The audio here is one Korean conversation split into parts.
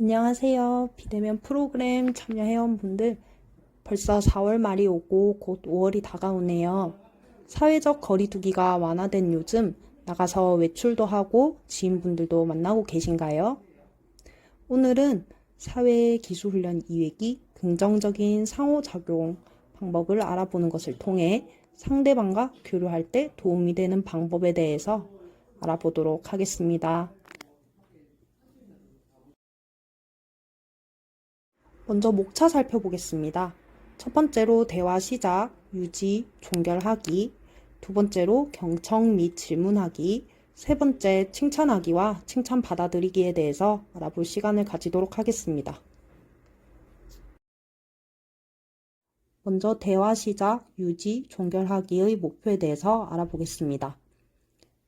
안녕하세요. 비대면 프로그램 참여회원 분들, 벌써 4월 말이 오고 곧 5월이 다가오네요. 사회적 거리두기가 완화된 요즘 나가서 외출도 하고 지인분들도 만나고 계신가요? 오늘은 사회기술훈련 2회기 긍정적인 상호작용 방법을 알아보는 것을 통해 상대방과 교류할 때 도움이 되는 방법에 대해서 알아보도록 하겠습니다. 먼저 목차 살펴보겠습니다. 첫 번째로 대화 시작, 유지, 종결하기. 두 번째로 경청 및 질문하기. 세 번째 칭찬하기와 칭찬 받아들이기에 대해서 알아볼 시간을 가지도록 하겠습니다. 먼저 대화 시작, 유지, 종결하기의 목표에 대해서 알아보겠습니다.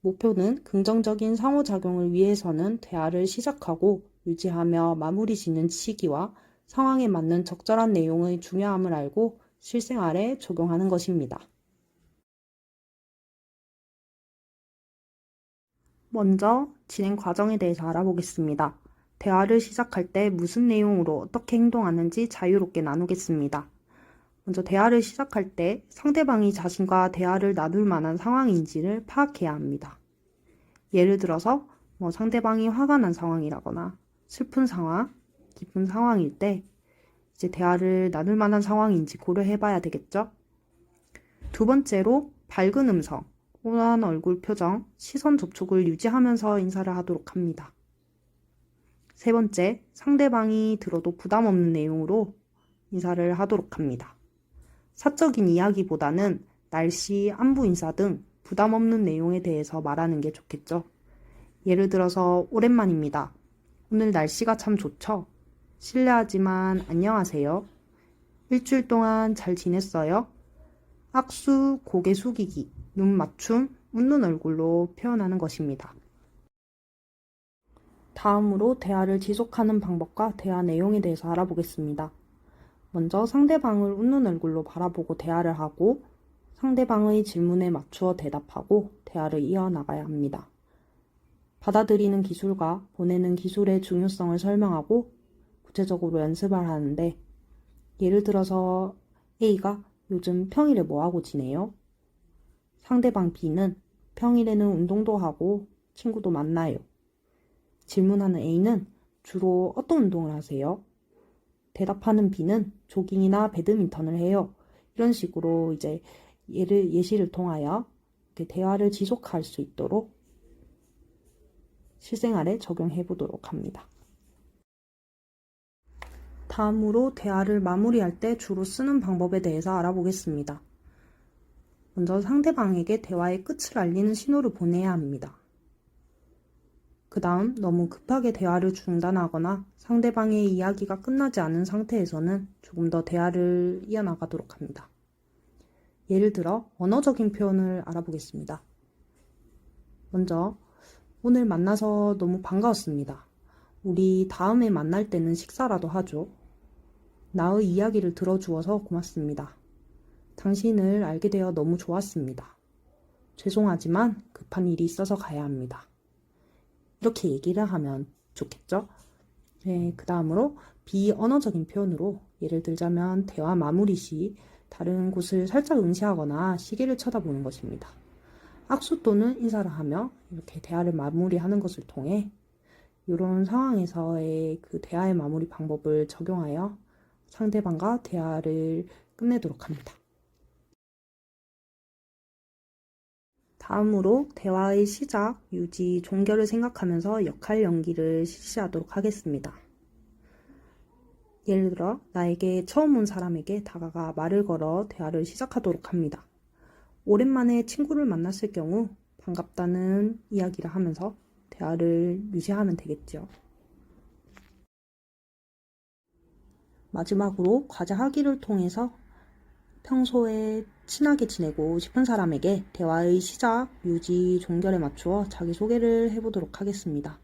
목표는 긍정적인 상호작용을 위해서는 대화를 시작하고 유지하며 마무리 짓는 시기와 상황에 맞는 적절한 내용의 중요함을 알고 실생활에 적용하는 것입니다. 먼저 진행 과정에 대해서 알아보겠습니다. 대화를 시작할 때 무슨 내용으로 어떻게 행동하는지 자유롭게 나누겠습니다. 먼저 대화를 시작할 때 상대방이 자신과 대화를 나눌 만한 상황인지를 파악해야 합니다. 예를 들어서 상대방이 화가 난 상황이라거나 슬픈 상황, 기쁜 상황일 때 이제 대화를 나눌 만한 상황인지 고려해 봐야 되겠죠? 두 번째로 밝은 음성, 온화한 얼굴 표정, 시선 접촉을 유지하면서 인사를 하도록 합니다. 세 번째, 상대방이 들어도 부담 없는 내용으로 인사를 하도록 합니다. 사적인 이야기보다는 날씨, 안부 인사 등 부담 없는 내용에 대해서 말하는 게 좋겠죠. 예를 들어서 오랜만입니다. 오늘 날씨가 참 좋죠? 실례하지만 안녕하세요. 일주일 동안 잘 지냈어요? 악수, 고개 숙이기, 눈 맞춤, 웃는 얼굴로 표현하는 것입니다. 다음으로 대화를 지속하는 방법과 대화 내용에 대해서 알아보겠습니다. 먼저 상대방을 웃는 얼굴로 바라보고 대화를 하고 상대방의 질문에 맞추어 대답하고 대화를 이어나가야 합니다. 받아들이는 기술과 보내는 기술의 중요성을 설명하고 구체적으로 연습을 하는데 예를 들어서 A가 요즘 평일에 뭐 하고 지내요? 상대방 B는 평일에는 운동도 하고 친구도 만나요. 질문하는 A는 주로 어떤 운동을 하세요? 대답하는 B는 조깅이나 배드민턴을 해요. 이런 식으로 이제 예시를 통하여 이렇게 대화를 지속할 수 있도록 실생활에 적용해 보도록 합니다. 다음으로 대화를 마무리할 때 주로 쓰는 방법에 대해서 알아보겠습니다. 먼저 상대방에게 대화의 끝을 알리는 신호를 보내야 합니다. 그 다음 너무 급하게 대화를 중단하거나 상대방의 이야기가 끝나지 않은 상태에서는 조금 더 대화를 이어나가도록 합니다. 예를 들어 언어적인 표현을 알아보겠습니다. 먼저 오늘 만나서 너무 반가웠습니다. 우리 다음에 만날 때는 식사라도 하죠. 나의 이야기를 들어주어서 고맙습니다. 당신을 알게 되어 너무 좋았습니다. 죄송하지만 급한 일이 있어서 가야 합니다. 이렇게 얘기를 하면 좋겠죠? 네, 그 다음으로 비언어적인 표현으로 예를 들자면 대화 마무리 시 다른 곳을 살짝 응시하거나 시계를 쳐다보는 것입니다. 악수 또는 인사를 하며 이렇게 대화를 마무리하는 것을 통해 이런 상황에서의 그 대화의 마무리 방법을 적용하여 상대방과 대화를 끝내도록 합니다. 다음으로 대화의 시작, 유지, 종결을 생각하면서 역할 연기를 실시하도록 하겠습니다. 예를 들어 나에게 처음 온 사람에게 다가가 말을 걸어 대화를 시작하도록 합니다. 오랜만에 친구를 만났을 경우 반갑다는 이야기를 하면서 대화를 유지하면 되겠죠. 마지막으로 과제하기를 통해서 평소에 친하게 지내고 싶은 사람에게 대화의 시작, 유지, 종결에 맞추어 자기소개를 해보도록 하겠습니다.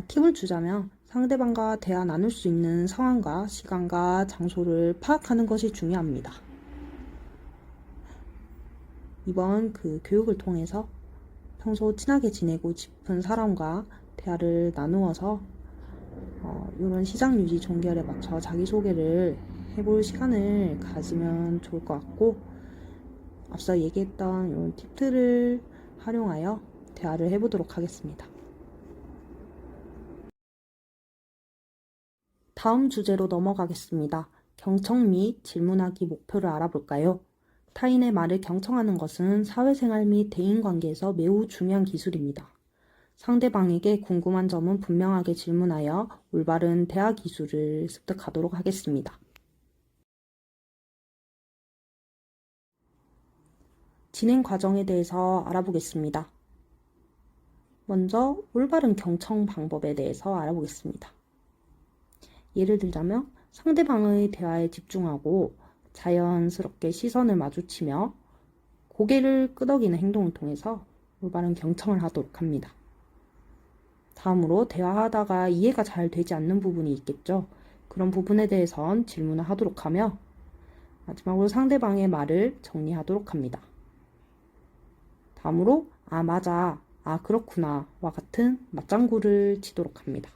팁을 주자면 상대방과 대화 나눌 수 있는 상황과 시간과 장소를 파악하는 것이 중요합니다. 이번 교육을 통해서 평소 친하게 지내고 싶은 사람과 대화를 나누어서 이런 시장 유지 종결에 맞춰 자기소개를 해볼 시간을 가지면 좋을 것 같고, 앞서 얘기했던 이런 팁들을 활용하여 대화를 해보도록 하겠습니다. 다음 주제로 넘어가겠습니다. 경청 및 질문하기 목표를 알아볼까요? 타인의 말을 경청하는 것은 사회생활 및 대인관계에서 매우 중요한 기술입니다. 상대방에게 궁금한 점은 분명하게 질문하여 올바른 대화 기술을 습득하도록 하겠습니다. 진행 과정에 대해서 알아보겠습니다. 먼저 올바른 경청 방법에 대해서 알아보겠습니다. 예를 들자면 상대방의 대화에 집중하고 자연스럽게 시선을 마주치며 고개를 끄덕이는 행동을 통해서 올바른 경청을 하도록 합니다. 다음으로 대화하다가 이해가 잘 되지 않는 부분이 있겠죠. 그런 부분에 대해선 질문을 하도록 하며 마지막으로 상대방의 말을 정리하도록 합니다. 다음으로 아 맞아, 아 그렇구나 와 같은 맞장구를 치도록 합니다.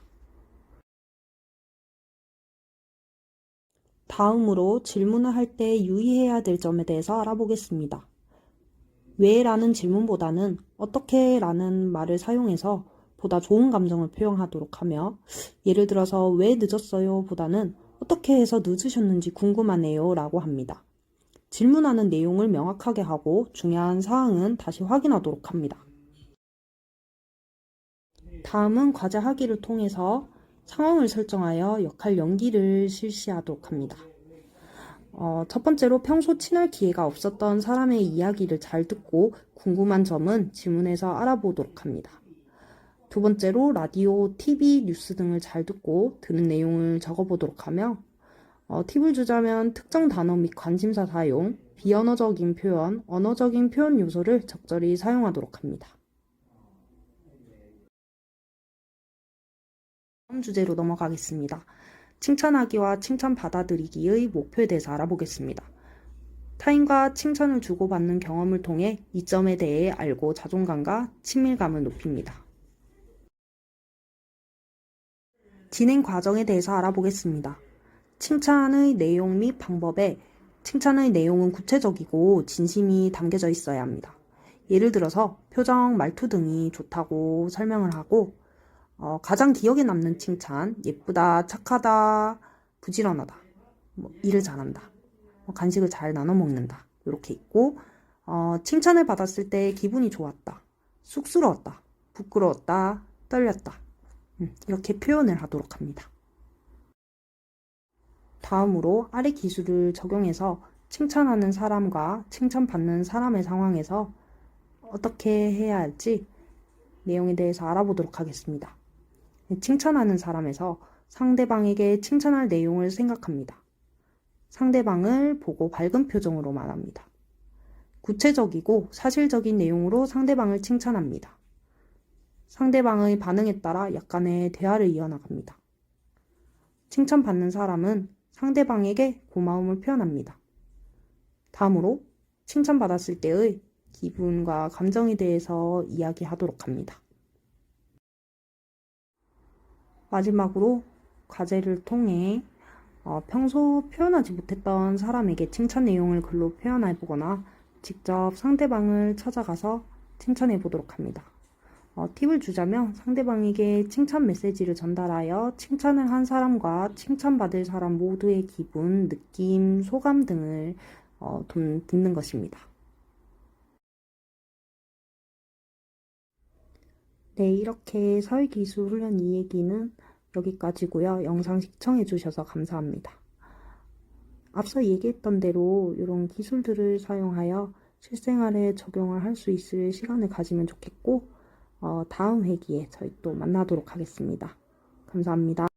다음으로 질문을 할 때 유의해야 될 점에 대해서 알아보겠습니다. 왜 라는 질문보다는 어떻게 라는 말을 사용해서 보다 좋은 감정을 표현하도록 하며, 예를 들어서 왜 늦었어요 보다는 어떻게 해서 늦으셨는지 궁금하네요 라고 합니다. 질문하는 내용을 명확하게 하고 중요한 사항은 다시 확인하도록 합니다. 다음은 과제 하기를 통해서 상황을 설정하여 역할 연기를 실시하도록 합니다. 첫 번째로 평소 친할 기회가 없었던 사람의 이야기를 잘 듣고 궁금한 점은 질문해서 알아보도록 합니다. 두 번째로 라디오, TV, 뉴스 등을 잘 듣고 들은 내용을 적어보도록 하며 팁을 주자면 특정 단어 및 관심사 사용, 비언어적인 표현, 언어적인 표현 요소를 적절히 사용하도록 합니다. 다음 주제로 넘어가겠습니다. 칭찬하기와 칭찬 받아들이기의 목표에 대해서 알아보겠습니다. 타인과 칭찬을 주고받는 경험을 통해 이점에 대해 알고 자존감과 친밀감을 높입니다. 진행 과정에 대해서 알아보겠습니다. 칭찬의 내용 및 방법에 칭찬의 내용은 구체적이고 진심이 담겨져 있어야 합니다. 예를 들어서 표정, 말투 등이 좋다고 설명을 하고 가장 기억에 남는 칭찬, 예쁘다, 착하다, 부지런하다, 일을 잘한다, 간식을 잘 나눠 먹는다 이렇게 있고 칭찬을 받았을 때 기분이 좋았다, 쑥스러웠다, 부끄러웠다, 떨렸다 이렇게 표현을 하도록 합니다. 다음으로 아래 기술을 적용해서 칭찬하는 사람과 칭찬받는 사람의 상황에서 어떻게 해야 할지 내용에 대해서 알아보도록 하겠습니다. 칭찬하는 사람에서 상대방에게 칭찬할 내용을 생각합니다. 상대방을 보고 밝은 표정으로 말합니다. 구체적이고 사실적인 내용으로 상대방을 칭찬합니다. 상대방의 반응에 따라 약간의 대화를 이어나갑니다. 칭찬받는 사람은 상대방에게 고마움을 표현합니다. 다음으로 칭찬받았을 때의 기분과 감정에 대해서 이야기하도록 합니다. 마지막으로 과제를 통해 평소 표현하지 못했던 사람에게 칭찬 내용을 글로 표현해보거나 직접 상대방을 찾아가서 칭찬해 보도록 합니다. 팁을 주자면 상대방에게 칭찬 메시지를 전달하여 칭찬을 한 사람과 칭찬받을 사람 모두의 기분, 느낌, 소감 등을 듣는 것입니다. 네, 이렇게 사회기술 훈련 이 얘기는 여기까지고요. 영상 시청해주셔서 감사합니다. 앞서 얘기했던 대로 이런 기술들을 사용하여 실생활에 적용을 할 수 있을 시간을 가지면 좋겠고 다음 회기에 저희 또 만나도록 하겠습니다. 감사합니다.